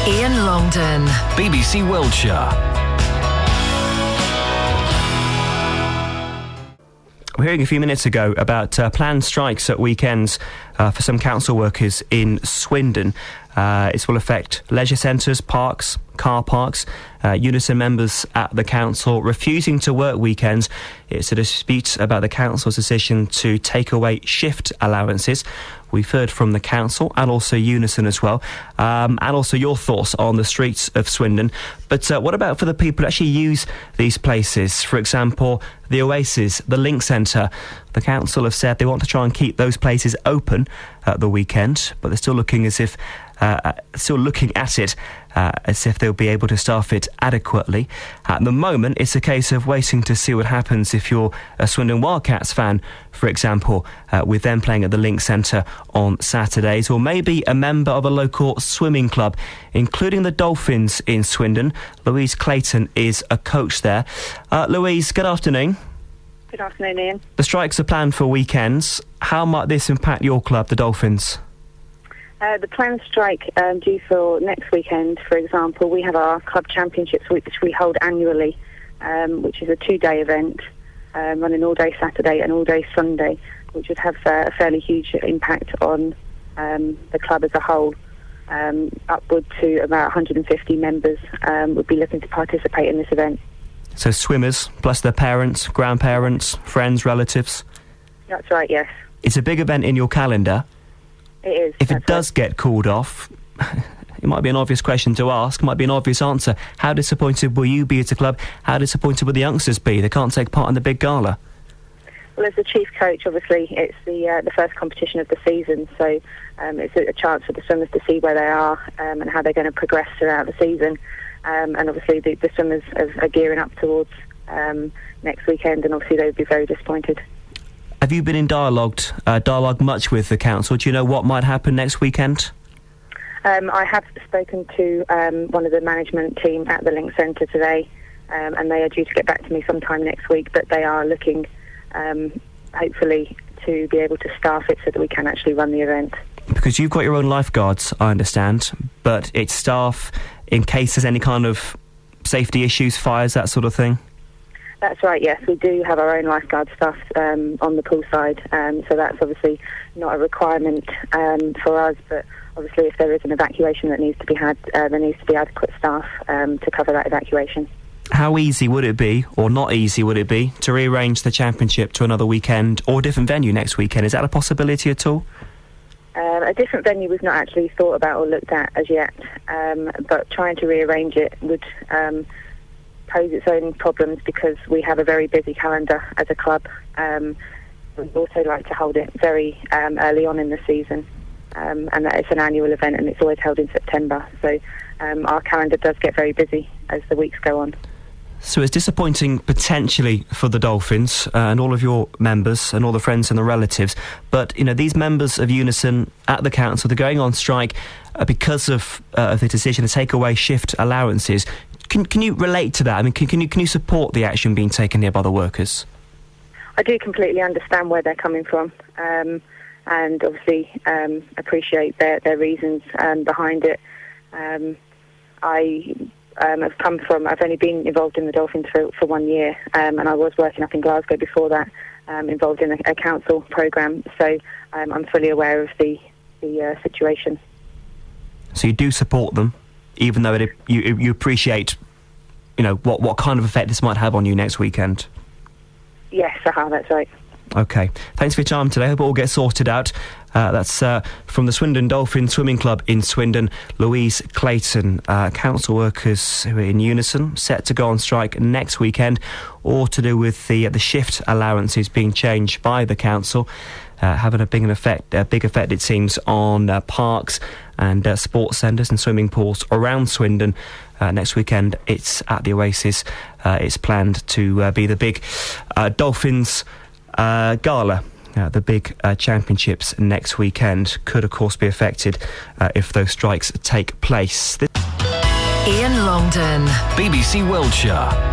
Ian Longdon. BBC Wiltshire. We're hearing a few minutes ago about planned strikes at weekends for some council workers in Swindon. It will affect leisure centres, parks, car parks. Unison members at the council refusing to work weekends. It's a dispute about the council's decision to take away shift allowances. We've heard from the council and also Unison as well, and also your thoughts on the streets of Swindon. But what about for the people who actually use these places? For example, the Oasis, the Link Centre. The council have said they want to try and keep those places open at the weekend, but they're still looking at it as if they'll be able to staff it adequately. At the moment, it's a case of waiting to see what happens if you're a Swindon Wildcats fan, for example, with them playing at the Link Centre on Saturdays, or maybe a member of a local swimming club, including the Dolphins in Swindon. Louise Clayton is a coach there. Louise, good afternoon. Good afternoon, Ian. The strikes are planned for weekends. How might this impact your club, the Dolphins? The planned strike due for next weekend, for example, we have our club championships, which we hold annually, which is a 2-day event, running all day Saturday and all day Sunday, which would have a fairly huge impact on the club as a whole. Upward to about 150 members would be looking to participate in this event. So swimmers, plus their parents, grandparents, friends, relatives? That's right, yes. It's a big event in your calendar. It is. If it does get called off, it might be an obvious question to ask, might be an obvious answer. How disappointed will you be as a club? How disappointed will the youngsters be? They can't take part in the big gala. Well, as the chief coach, obviously, it's the first competition of the season, so it's a chance for the swimmers to see where they are and how they're going to progress throughout the season. And obviously, the swimmers are gearing up towards next weekend, and obviously they would be very disappointed. Have you been in dialogue much with the council? Do you know what might happen next weekend? I have spoken to one of the management team at the Link Centre today, and they are due to get back to me sometime next week, but they are looking, hopefully, to be able to staff it so that we can actually run the event. Because you've got your own lifeguards, I understand, but it's staff in case there's any kind of safety issues, fires, that sort of thing? That's right, yes. We do have our own lifeguard staff on the poolside, so that's obviously not a requirement for us, but obviously if there is an evacuation that needs to be had, there needs to be adequate staff to cover that evacuation. How easy would it be, or not easy would it be, to rearrange the championship to another weekend or a different venue next weekend? Is that a possibility at all? A different venue we've not actually thought about or looked at as yet, but trying to rearrange it would pose its own problems because we have a very busy calendar as a club. We'd also like to hold it very early on in the season, and that it's an annual event and it's always held in September. So our calendar does get very busy as the weeks go on. So it's disappointing potentially for the Dolphins and all of your members and all the friends and the relatives, but you know these members of Unison at the council, they're going on strike because of the decision to take away shift allowances. Can you relate to that? I mean, can you support the action being taken here by the workers? I do completely understand where they're coming from, and obviously appreciate their reasons behind it. I've only been involved in the Dolphins for 1 year, and I was working up in Glasgow before that, involved in a council programme, so I'm fully aware of the situation. So you do support them, even though you appreciate, you know, what kind of effect this might have on you next weekend? Yes, that's right. OK. Thanks for your time today. I hope it all gets sorted out. That's from the Swindon Dolphin Swimming Club in Swindon, Louise Clayton. Council workers who are in Unison set to go on strike next weekend, all to do with the shift allowances being changed by the council, having a big effect, it seems, on parks and sports centres and swimming pools around Swindon. Next weekend, it's at the Oasis. It's planned to be the big Dolphins gala. The big championships next weekend could, of course, be affected if those strikes take place. Ian Longdon. BBC Wiltshire.